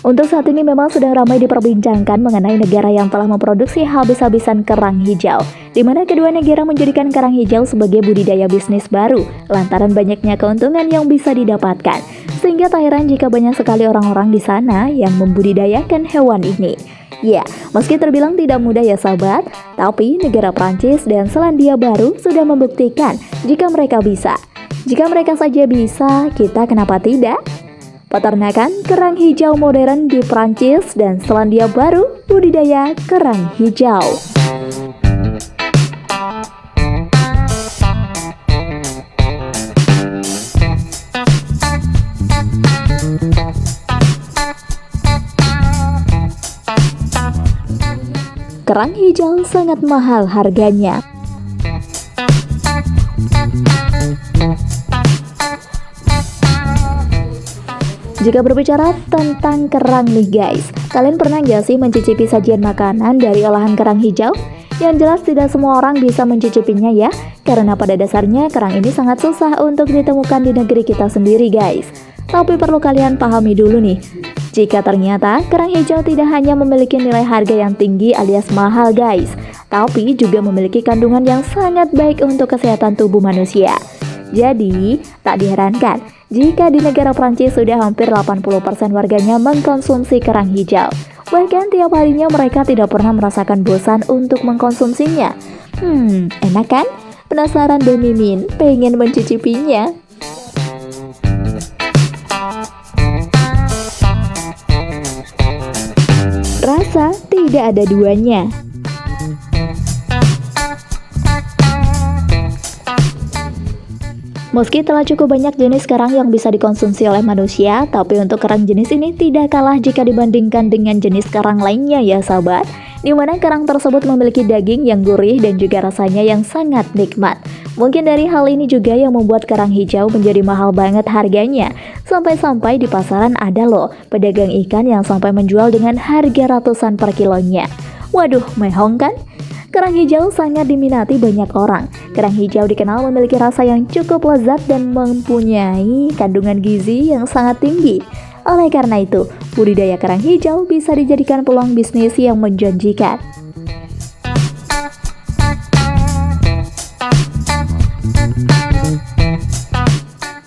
Untuk saat ini memang sudah ramai diperbincangkan mengenai negara yang telah memproduksi habis-habisan kerang hijau, di mana kedua negara menjadikan kerang hijau sebagai budidaya bisnis baru, lantaran banyaknya keuntungan yang bisa didapatkan. Sehingga tak heran jika banyak sekali orang-orang di sana yang membudidayakan hewan ini. Ya, meski terbilang tidak mudah ya sahabat, tapi negara Prancis dan Selandia Baru sudah membuktikan jika mereka bisa. Jika mereka saja bisa, kita kenapa tidak? Peternakan kerang hijau modern di Prancis dan Selandia Baru, budidaya kerang hijau. Kerang hijau sangat mahal harganya. Jika berbicara tentang kerang nih guys, kalian pernah gak sih mencicipi sajian makanan dari olahan kerang hijau? Yang jelas tidak semua orang bisa mencicipinya ya, karena pada dasarnya kerang ini sangat susah untuk ditemukan di negeri kita sendiri guys. Tapi perlu kalian pahami dulu nih, jika ternyata kerang hijau tidak hanya memiliki nilai harga yang tinggi alias mahal guys, tapi juga memiliki kandungan yang sangat baik untuk kesehatan tubuh manusia. Jadi, tak diherankan jika di negara Prancis sudah hampir 80% warganya mengkonsumsi kerang hijau. Bahkan tiap harinya mereka tidak pernah merasakan bosan untuk mengkonsumsinya. Enak kan? Penasaran deh Mimin, pengen mencicipinya. Rasa tidak ada duanya. Meski telah cukup banyak jenis kerang yang bisa dikonsumsi oleh manusia, tapi untuk kerang jenis ini tidak kalah jika dibandingkan dengan jenis kerang lainnya ya sahabat, di mana kerang tersebut memiliki daging yang gurih dan juga rasanya yang sangat nikmat. Mungkin dari hal ini juga yang membuat kerang hijau menjadi mahal banget harganya. Sampai-sampai di pasaran ada loh pedagang ikan yang sampai menjual dengan harga ratusan per kilonya. Waduh, mehong kan? Kerang hijau sangat diminati banyak orang. Kerang hijau dikenal memiliki rasa yang cukup lezat dan mempunyai kandungan gizi yang sangat tinggi. Oleh karena itu, budidaya kerang hijau bisa dijadikan peluang bisnis yang menjanjikan.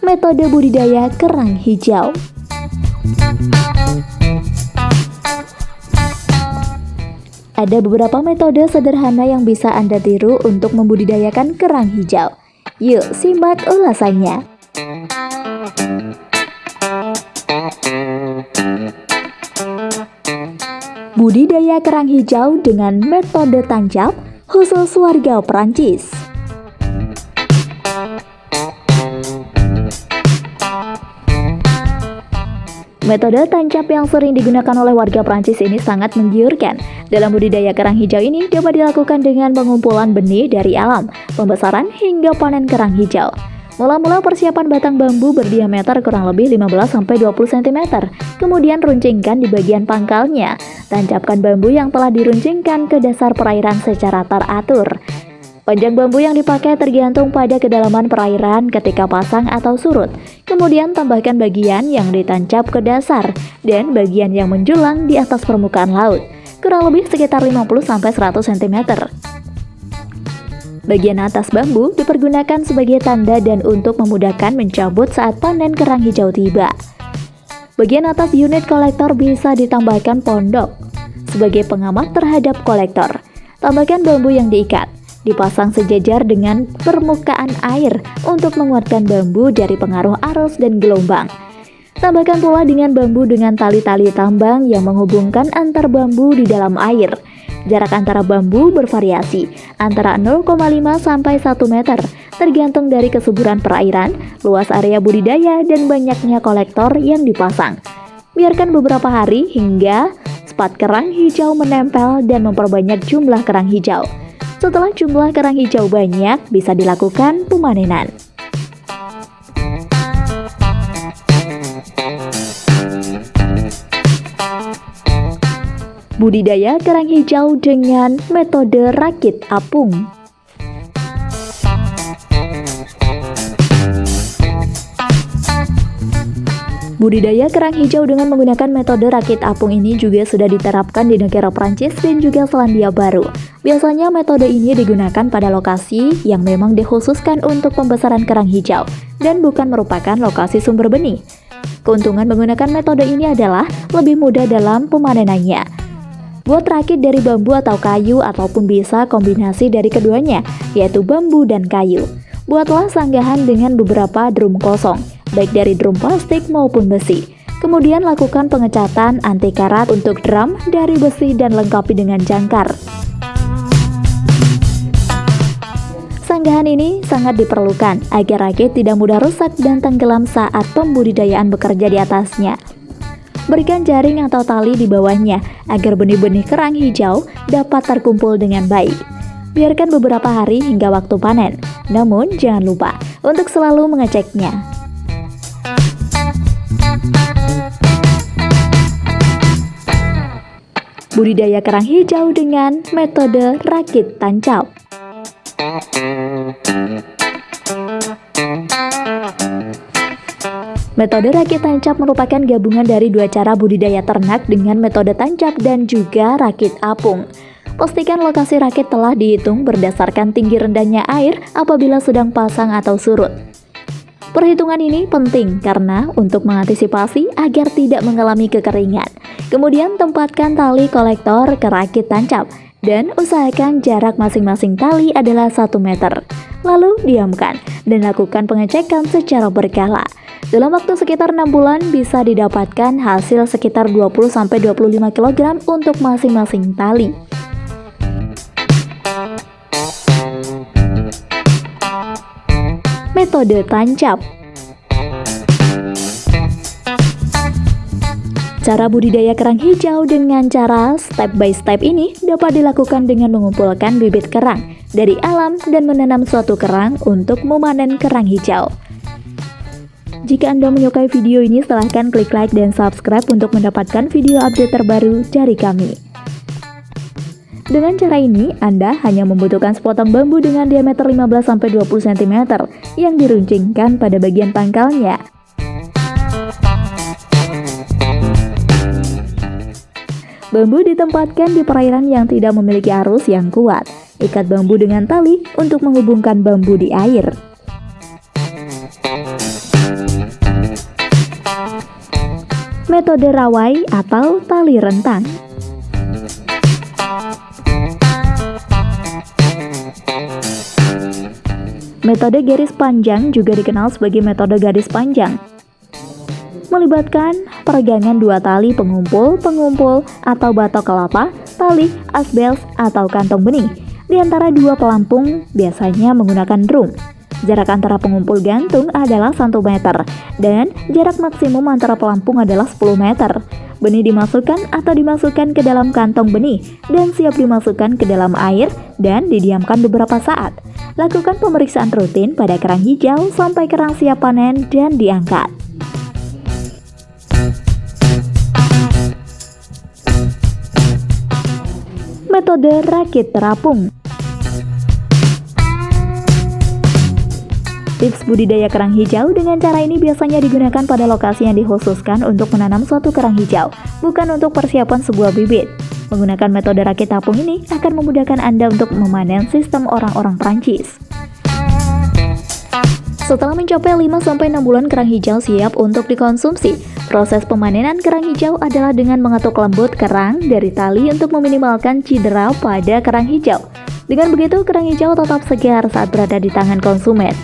Metode budidaya kerang hijau. Ada beberapa metode sederhana yang bisa Anda tiru untuk membudidayakan kerang hijau. Yuk, simak ulasannya. Budidaya kerang hijau dengan metode tancap khusus warga Prancis. Metode tancap yang sering digunakan oleh warga Prancis ini sangat menggiurkan. Dalam budidaya kerang hijau ini dapat dilakukan dengan pengumpulan benih dari alam, pembesaran hingga panen kerang hijau. Mula-mula persiapan batang bambu berdiameter kurang lebih 15-20 cm. Kemudian runcingkan di bagian pangkalnya. Tancapkan bambu yang telah diruncingkan ke dasar perairan secara teratur. Panjang bambu yang dipakai tergantung pada kedalaman perairan ketika pasang atau surut. Kemudian tambahkan bagian yang ditancap ke dasar dan bagian yang menjulang di atas permukaan laut, kurang lebih sekitar 50-100 cm. Bagian atas bambu dipergunakan sebagai tanda dan untuk memudahkan mencabut saat panen kerang hijau tiba. Bagian atas unit kolektor bisa ditambahkan pondok sebagai pengaman terhadap kolektor. Tambahkan bambu yang diikat. Dipasang sejajar dengan permukaan air untuk menguatkan bambu dari pengaruh arus dan gelombang. Tambahkan pula dengan bambu dengan tali-tali tambang yang menghubungkan antar bambu di dalam air. Jarak antara bambu bervariasi antara 0,5 sampai 1 meter, tergantung dari kesuburan perairan, luas area budidaya, dan banyaknya kolektor yang dipasang. Biarkan beberapa hari hingga spat kerang hijau menempel dan memperbanyak jumlah kerang hijau. Setelah jumlah kerang hijau banyak, bisa dilakukan pemanenan. Budidaya kerang hijau dengan metode rakit apung. Budidaya kerang hijau dengan menggunakan metode rakit apung ini juga sudah diterapkan di negara Prancis dan juga Selandia Baru. Biasanya metode ini digunakan pada lokasi yang memang dikhususkan untuk pembesaran kerang hijau dan bukan merupakan lokasi sumber benih. Keuntungan menggunakan metode ini adalah lebih mudah dalam pemanenannya. Buat rakit dari bambu atau kayu ataupun bisa kombinasi dari keduanya, yaitu bambu dan kayu. Buatlah sanggahan dengan beberapa drum kosong, baik dari drum plastik maupun besi. Kemudian lakukan pengecatan anti karat untuk drum dari besi dan lengkapi dengan jangkar. Sanggahan ini sangat diperlukan agar rakit tidak mudah rusak dan tenggelam saat pembudidayaan bekerja di atasnya. Berikan jaring atau tali di bawahnya agar benih-benih kerang hijau dapat terkumpul dengan baik. Biarkan beberapa hari hingga waktu panen, namun jangan lupa untuk selalu mengeceknya. Budidaya kerang hijau dengan metode rakit tancap. Metode rakit tancap merupakan gabungan dari dua cara budidaya ternak dengan metode tancap dan juga rakit apung. Pastikan lokasi rakit telah dihitung berdasarkan tinggi rendahnya air apabila sedang pasang atau surut. Perhitungan ini penting karena untuk mengantisipasi agar tidak mengalami kekeringan. Kemudian tempatkan tali kolektor ke rakit tancap dan usahakan jarak masing-masing tali adalah 1 meter. Lalu diamkan dan lakukan pengecekan secara berkala. Dalam waktu sekitar 6 bulan bisa didapatkan hasil sekitar 20-25 kg untuk masing-masing tali. Metode tancap. Cara budidaya kerang hijau dengan cara step by step ini dapat dilakukan dengan mengumpulkan bibit kerang dari alam dan menanam suatu kerang untuk memanen kerang hijau. Jika Anda menyukai video ini, silahkan klik like dan subscribe untuk mendapatkan video update terbaru dari kami. Dengan cara ini, Anda hanya membutuhkan sepotong bambu dengan diameter 15-20 cm yang diruncingkan pada bagian pangkalnya. Bambu ditempatkan di perairan yang tidak memiliki arus yang kuat. Ikat bambu dengan tali untuk menghubungkan bambu di air. Metode rawai atau tali rentang. Metode garis panjang juga dikenal sebagai metode garis panjang. Melibatkan peregangan dua tali pengumpul atau batok kelapa, tali, asbels, atau kantong benih di antara dua pelampung, biasanya menggunakan drum. Jarak antara pengumpul gantung adalah 1 meter dan jarak maksimum antara pelampung adalah 10 meter. Benih dimasukkan ke dalam kantong benih dan siap dimasukkan ke dalam air dan didiamkan beberapa saat. Lakukan pemeriksaan rutin pada kerang hijau sampai kerang siap panen dan diangkat. Metode rakit terapung. Tips budidaya kerang hijau dengan cara ini biasanya digunakan pada lokasi yang dikhususkan untuk menanam suatu kerang hijau, bukan untuk persiapan sebuah bibit. Menggunakan metode rakit apung ini akan memudahkan Anda untuk memanen sistem orang-orang Prancis. Setelah mencapai 5-6 bulan kerang hijau siap untuk dikonsumsi, proses pemanenan kerang hijau adalah dengan mengetuk lembut kerang dari tali untuk meminimalkan cedera pada kerang hijau. Dengan begitu, kerang hijau tetap segar saat berada di tangan konsumen.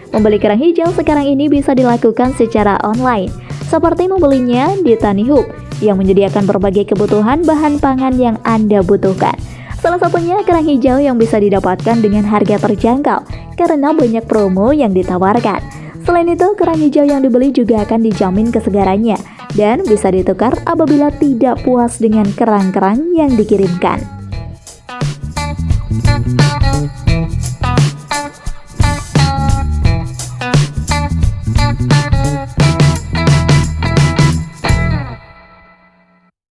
Membeli kerang hijau sekarang ini bisa dilakukan secara online, seperti membelinya di Tani Hub yang menyediakan berbagai kebutuhan bahan pangan yang Anda butuhkan. Salah satunya kerang hijau yang bisa didapatkan dengan harga terjangkau karena banyak promo yang ditawarkan. Selain itu, kerang hijau yang dibeli juga akan dijamin kesegarannya dan bisa ditukar apabila tidak puas dengan kerang-kerang yang dikirimkan.